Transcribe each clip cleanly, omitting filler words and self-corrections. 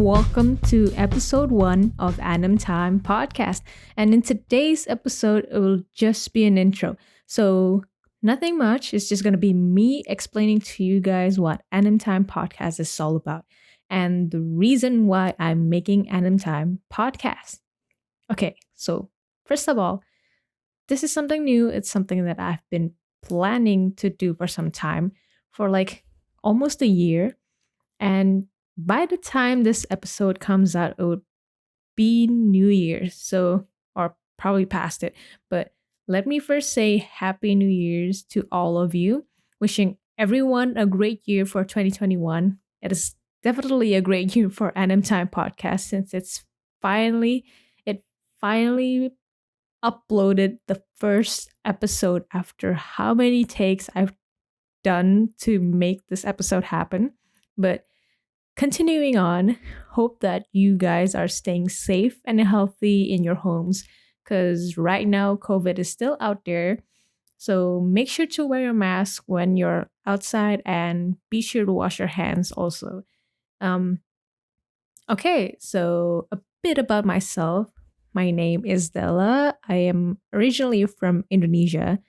welcome to episode 1 of AnimTime podcast. And in today's episode, it will just be an intro. So, nothing much. It's just going to be me explaining to you guys what AnimTime podcast is all about and the reason why I'm making AnimTime podcast. Okay, so first of all, this is something new. It's something that I've been planning to do for some time, for like almost a year. And by the time this episode comes out, it would be New Year's. So, or probably past it. But let me first say Happy New Year's to all of you. Wishing everyone a great year for 2021. It is definitely a great year for Anime Time podcast since it finally uploaded the first episode after how many takes I've done to make this episode happen. But continuing on, hope that you guys are staying safe and healthy in your homes because right now COVID is still out there. So make sure to wear your mask when you're outside and be sure to wash your hands also. Um, okay, so a bit about myself. My name is Della. I am originally from Indonesia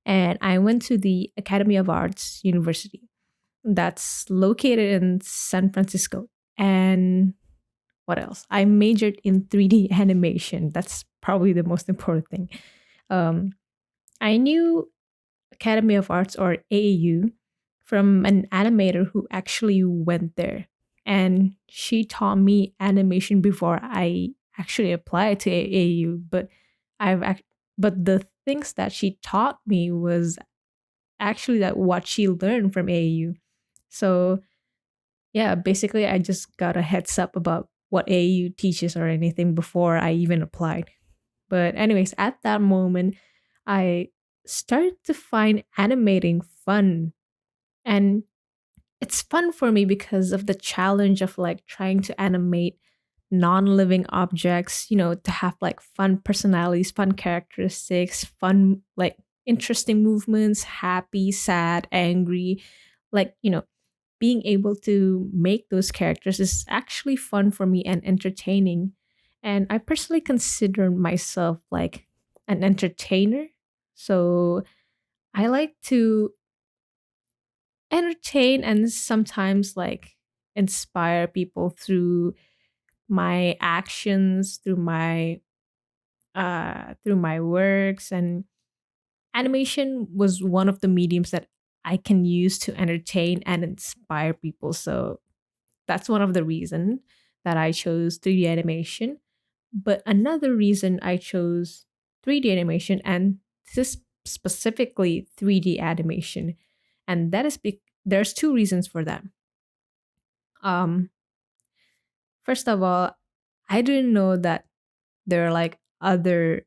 and I went to the Academy of Arts University that's located in San Francisco. And what else? I majored in 3D animation. That's probably the most important thing. Um, I knew Academy of Arts or AAU from an animator who actually went there. And she taught me animation before I actually applied to AAU. But the things that she taught me was actually that what she learned from AAU. So yeah, basically I just got a heads up about what AAU teaches or anything before I even applied. But anyways, at that moment, I started to find animating fun. And it's fun for me because of the challenge of like trying to animate non-living objects, to have like fun personalities, fun characteristics, fun like interesting movements, happy, sad, angry, like, being able to make those characters is actually fun for me and entertaining. And I personally consider myself like an entertainer. So I like to entertain and sometimes like inspire people through my actions, through my works, and animation was one of the mediums that I can use to entertain and inspire people. So that's one of the reasons that I chose 3D animation. But another reason I chose 3D animation, and this is specifically 3D animation, and that is there's two reasons for that. Um, First of all, I didn't know that there are like other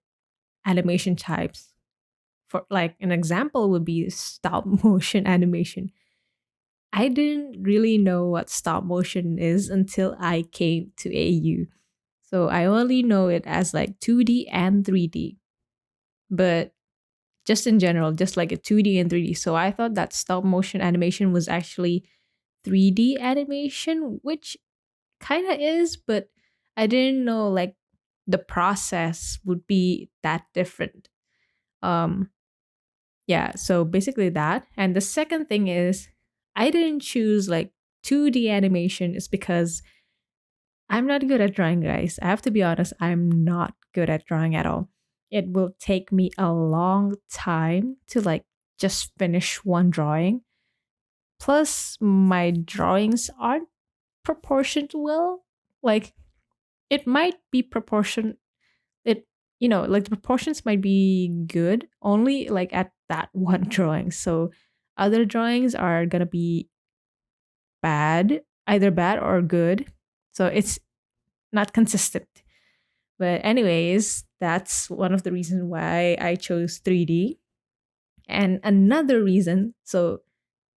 animation types. For like an example would be stop motion animation. I didn't really know what stop motion is until I came to AU. So I only know it as like 2D and 3D, but just in general, just like a 2D and 3D. So I thought that stop motion animation was actually 3D animation, which kind of is, but I didn't know like the process would be that different. Um, yeah, so basically that. And the second thing is, I didn't choose like 2D animation is because I'm not good at drawing, guys. I have to be honest, I'm not good at drawing at all. It will take me a long time to like just finish one drawing. Plus, my drawings aren't proportioned well. Like, it might be proportioned, like the proportions might be good only like at that one drawing. So, other drawings are gonna be bad, either bad or good. So, it's not consistent. But anyways, that's one of the reasons why I chose 3D. And another reason, so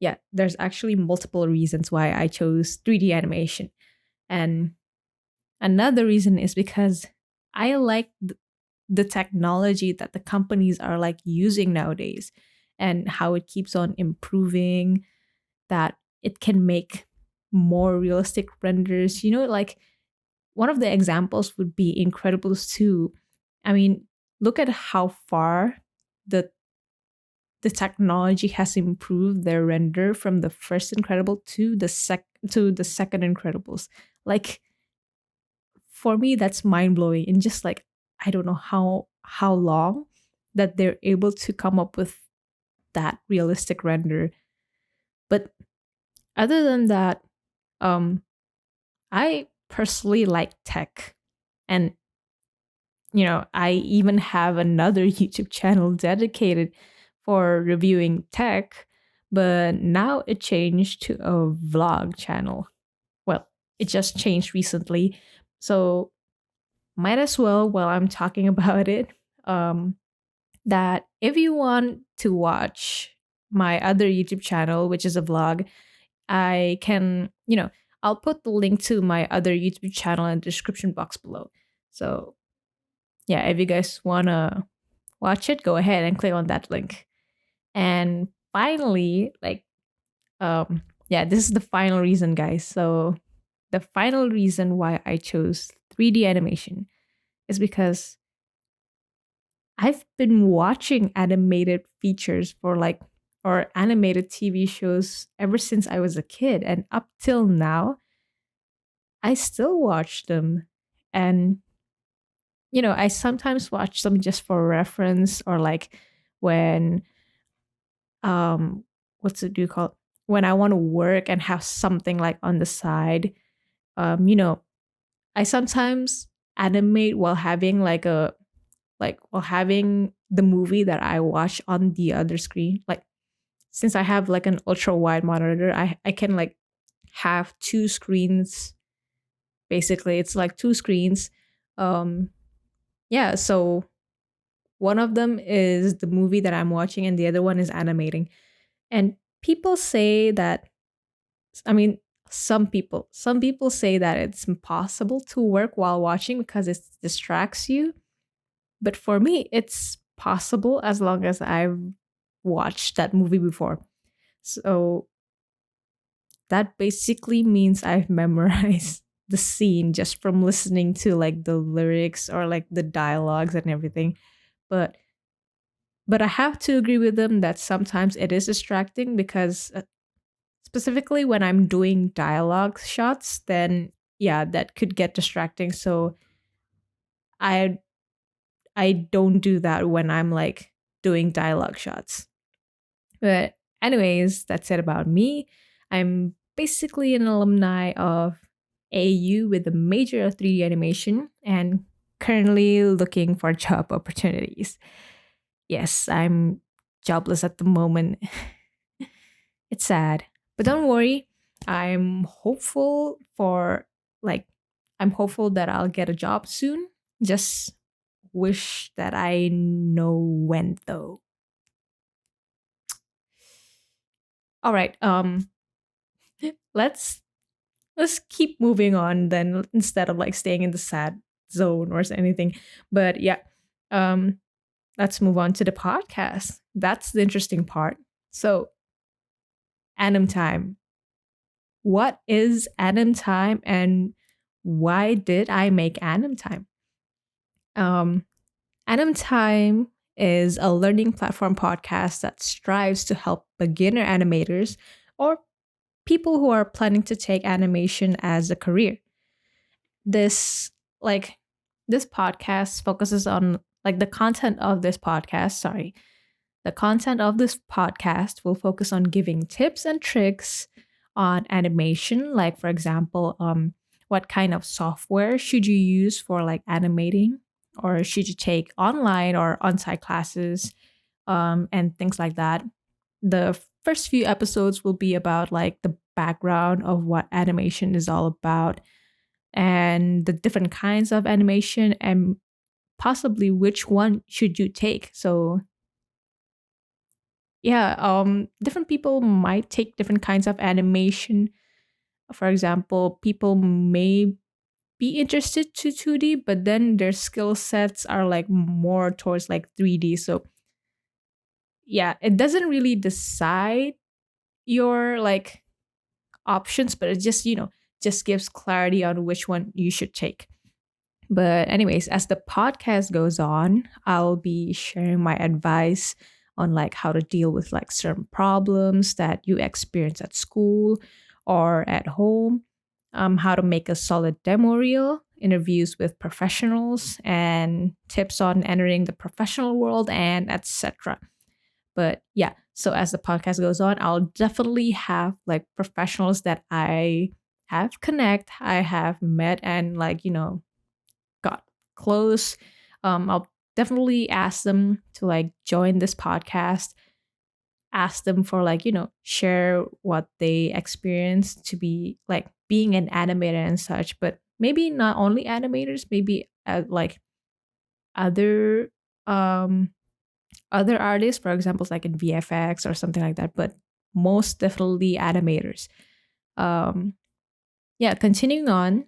yeah, there's actually multiple reasons why I chose 3D animation. And another reason is because I like the technology that the companies are like using nowadays and how it keeps on improving, that it can make more realistic renders, like one of the examples would be Incredibles 2. I mean, look at how far the the technology has improved their render from the first Incredible to the second Incredibles. Like, for me, that's mind blowing. And just like, I don't know how long that they're able to come up with that realistic render. But other than that, um, I personally like tech. And I even have another YouTube channel dedicated for reviewing tech, but now it changed to a vlog channel. Well, it just changed recently. So, might as well, while I'm talking about it, um, that if you want to watch my other YouTube channel, which is a vlog, I can, I'll put the link to my other YouTube channel in the description box below. So, yeah, if you guys want to watch it, go ahead and click on that link. And finally, yeah, this is the final reason, guys. So the final reason why I chose 3D animation is because I've been watching animated features or animated TV shows ever since I was a kid. And up till now, I still watch them. And, I sometimes watch them just for reference, or like when what's it do called, when I want to work and have something like on the side. um you know I sometimes animate while having while having the movie that I watch on the other screen. Like, since I have like an ultra wide monitor, I can like have two screens. Basically, it's like two screens. Yeah, so one of them is the movie that I'm watching and the other one is animating. And people say that, I mean, some people say that it's impossible to work while watching because it distracts you. But for me, it's possible as long as I've watched that movie before. So that basically means I've memorized the scene just from listening to like the lyrics or like the dialogues and everything. But I have to agree with them that sometimes it is distracting because specifically when I'm doing dialogue shots, then yeah, that could get distracting. So I I don't do that when I'm like doing dialogue shots. But anyways, that's it about me. I'm basically an alumni of AU with a major of 3D animation and currently looking for job opportunities. Yes, I'm jobless at the moment. It's sad. But don't worry. I'm hopeful for like I'm hopeful that I'll get a job soon. Just wish that I know when though. All right. Let's keep moving on then, instead of like staying in the sad zone or anything. But yeah. Um let's move on to the podcast. That's the interesting part. So, AnimTime. What is AnimTime and why did I make AnimTime? Um, AnimTime is a learning platform podcast that strives to help beginner animators or people who are planning to take animation as a career. This like this podcast focuses on like the content of this podcast, sorry. The content of this podcast will focus on giving tips and tricks on animation, like for example, what kind of software should you use for like animating, or should you take online or on-site classes, and things like that. The first few episodes will be about like the background of what animation is all about and the different kinds of animation and possibly which one should you take. So yeah, different people might take different kinds of animation. For example, people may be interested to 2D, but then their skill sets are like more towards like 3D. So yeah, it doesn't really decide your like options, but it just, just gives clarity on which one you should take. But, anyways, as the podcast goes on, I'll be sharing my advice on like how to deal with like certain problems that you experience at school or at home, how to make a solid demo reel, interviews with professionals, and tips on entering the professional world, and etc. But yeah, so as the podcast goes on, I'll definitely have like professionals that I have met and like, got close. I'll definitely ask them to like join this podcast, ask them for like, share what they experienced to be like being an animator and such, but maybe not only animators, maybe like other um other artists, for example, like in VFX or something like that, but most definitely animators. Um, yeah, continuing on,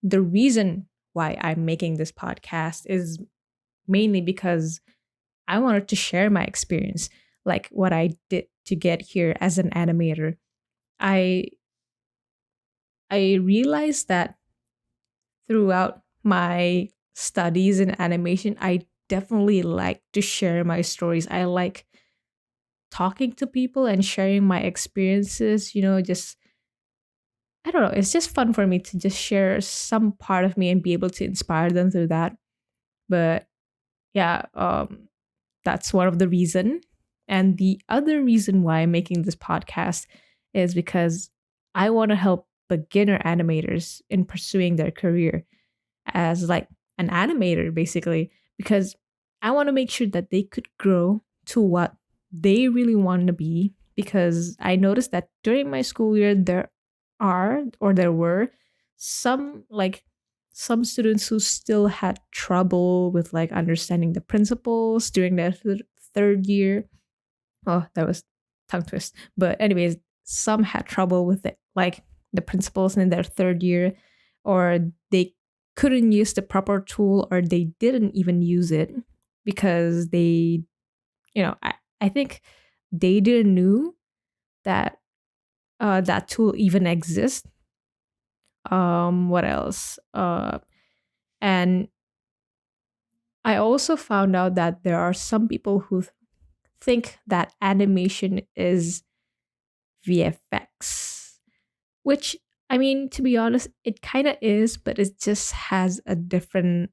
the reason why I'm making this podcast is mainly because I wanted to share my experience, like what I did to get here as an animator. I I realized that throughout my studies in animation, I definitely like to share my stories. I like talking to people and sharing my experiences, just I don't know, it's just fun for me to just share some part of me and be able to inspire them through that. But yeah, that's one of the reason. And the other reason why I'm making this podcast is because I want to help beginner animators in pursuing their career as like an animator basically, because I want to make sure that they could grow to what they really want to be, because I noticed that during my school year there were some like some students who still had trouble with like understanding the principles during their third year. Oh, that was tongue twist. But anyways, some had trouble with it, like the principals in their third year, or they couldn't use the proper tool, or they didn't even use it because I think they didn't knew that that tool even exists. What else? And I also found out that there are some people who think that animation is VFX, which I mean, to be honest, it kind of is, but it just has a different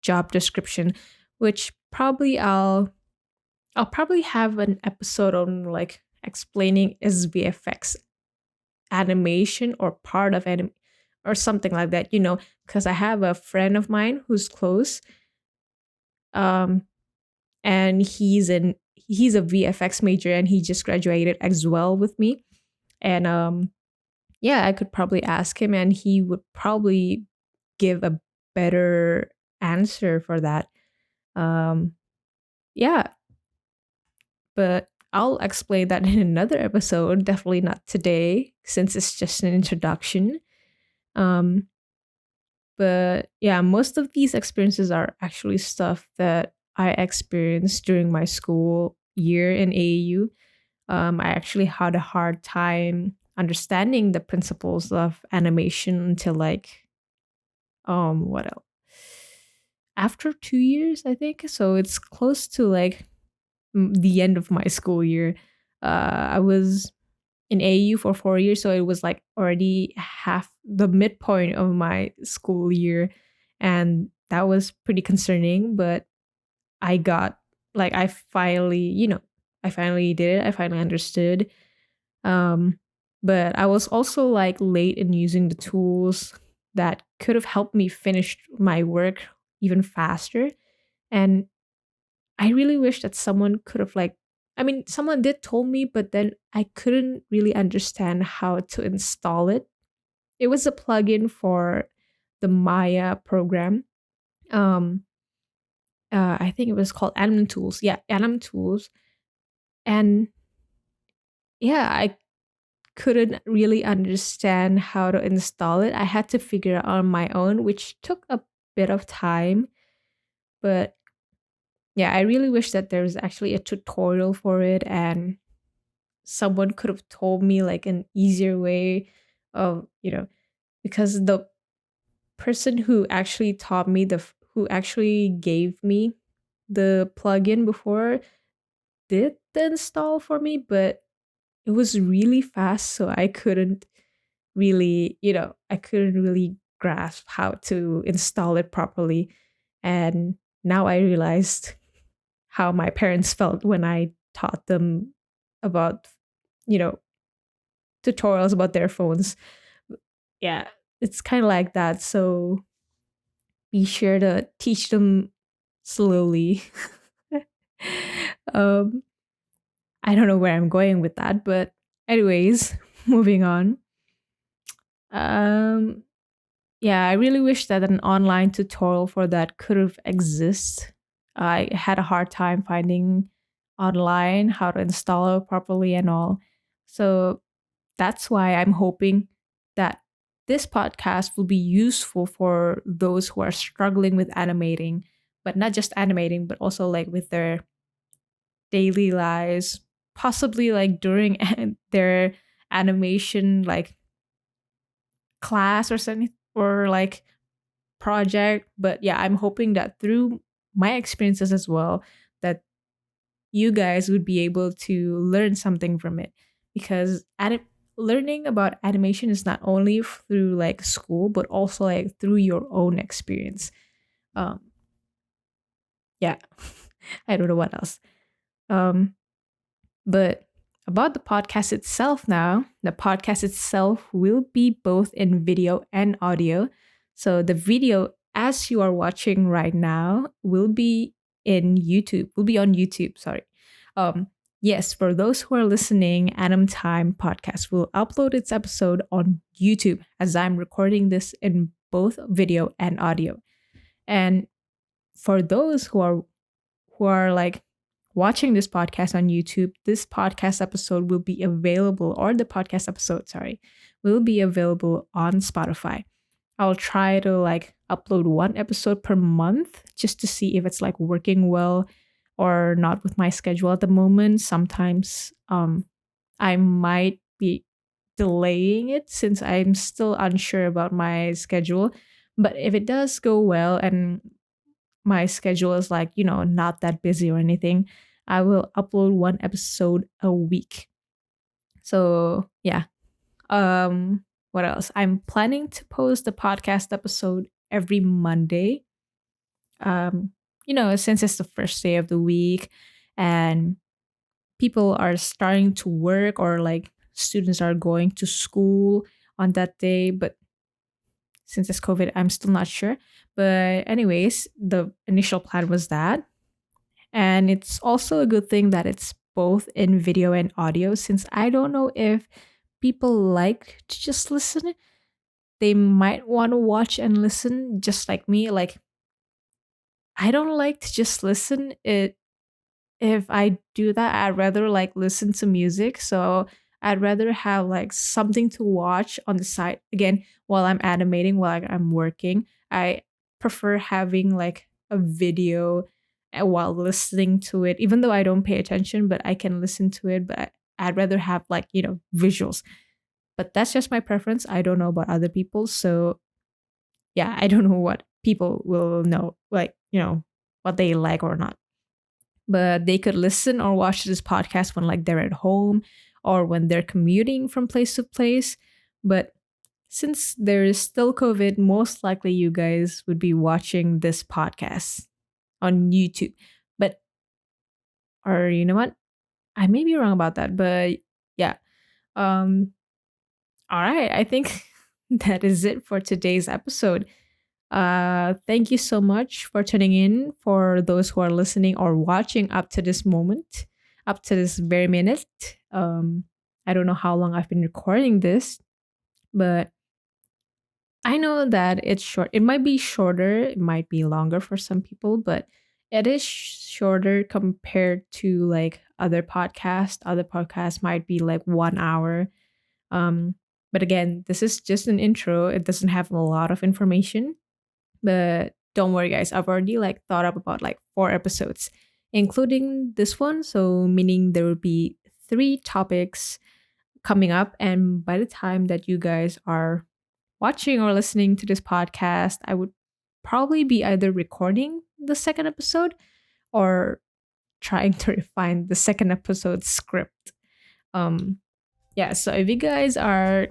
job description, which I'll probably have an episode on like explaining is VFX animation or part of anim or something like that, because I have a friend of mine who's close, um, and he's a VFX major and he just graduated as well with me, and yeah, I could probably ask him and he would probably give a better answer for that. Um, yeah, but I'll explain that in another episode, definitely not today, since it's just an introduction. Um, but yeah, most of these experiences are actually stuff that I experienced during my school year in AAU. I actually had a hard time understanding the principles of animation until like what else? After 2 years, I think. So it's close to like the end of my school year. I was in AU for 4 years, so it was like already half the midpoint of my school year, and that was pretty concerning. But I got like I finally did it. I finally understood. Um, but I was also like late in using the tools that could have helped me finish my work even faster. And I really wish that someone could have like I mean, someone did told me, but then I couldn't really understand how to install it. It was a plugin for the Maya program. Um, I think it was called Anim Tools. Yeah, Anim Tools. And yeah, I couldn't really understand how to install it. I had to figure it out on my own, which took a bit of time. But yeah, I really wish that there was actually a tutorial for it and someone could have told me like an easier way of, because person who actually taught me who actually gave me the plugin before did the install for me, but it was really fast, so I couldn't really, I couldn't really grasp how to install it properly. And now I realized how my parents felt when I taught them about, you know, tutorials about their phones. Yeah, it's kind of like that. So be sure to teach them slowly. um, I don't know where I'm going with that, but anyways, moving on. Um, yeah, I really wish that an online tutorial for that could have existed. I had a hard time finding online how to install it properly and all. So that's why I'm hoping that this podcast will be useful for those who are struggling with animating, but not just animating, but also like with their daily lives, possibly like during their animation like class or something, or like project. But yeah, I'm hoping that through my experiences as well, that you guys would be able to learn something from it, because learning about animation is not only through like school, but also like through your own experience. um yeah. I don't know what else. um But about the podcast itself now, the podcast itself will be both in video and audio. So the video, as you are watching right now, will be on YouTube, sorry. Um, yes, for those who are listening, AnimTime podcast will upload its episode on YouTube as I'm recording this in both video and audio. And for those who are like watching this podcast on YouTube, this podcast episode will be available, or the podcast episode, sorry, will be available on Spotify. I'll try to like upload one episode per month just to see if it's like working well or not with my schedule at the moment. Sometimes I might be delaying it since I'm still unsure about my schedule. But if it does go well and my schedule is like, not that busy or anything, I will upload one episode a week. So, yeah. What else? I'm planning to post the podcast episode every Monday. Um, since it's the first day of the week and people are starting to work, or like students are going to school on that day, but since it's COVID, I'm still not sure. But anyways, the initial plan was that. And it's also a good thing that it's both in video and audio, since I don't know if people like to just listen. They might want to watch and listen just like me. Like, I don't like to just listen. If I do that, I'd rather like listen to music. So I'd rather have like something to watch on the side again while I'm animating, while I'm working. I prefer having like a video while listening to it, even though I don't pay attention, but I can listen to it. But I'd rather have like, visuals. But that's just my preference. I don't know about other people. So yeah, I don't know what people will know, like, what they like or not, but they could listen or watch this podcast when like they're at home or when they're commuting from place to place. But since there is still COVID, most likely you guys would be watching this podcast on YouTube. But, or you know what? I may be wrong about that, but yeah. Um all right, I think that is it for today's episode. Thank you so much for tuning in, for those who are listening or watching up to this moment, up to this very minute. I don't know how long I've been recording this, but I know that it's short. It might be shorter, it might be longer for some people, but it is shorter compared to like other podcasts. Other podcasts might be like 1 hour. Um, but again, this is just an intro. It doesn't have a lot of information. But don't worry, guys. I've already like thought up about like 4 episodes, including this one. So meaning there will be 3 topics coming up, and by the time that you guys are watching or listening to this podcast, I would probably be either recording the second episode or trying to refine the second episode script. Yeah, so if you guys are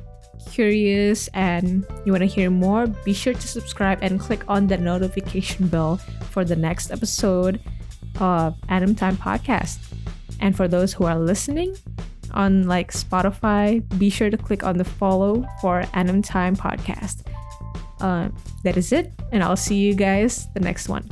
curious and you want to hear more, be sure to subscribe and click on the notification bell for the next episode of AnimTime Podcast. And for those who are listening on like Spotify, be sure to click on the follow for AnimTime Podcast. That is it, and I'll see you guys the next one.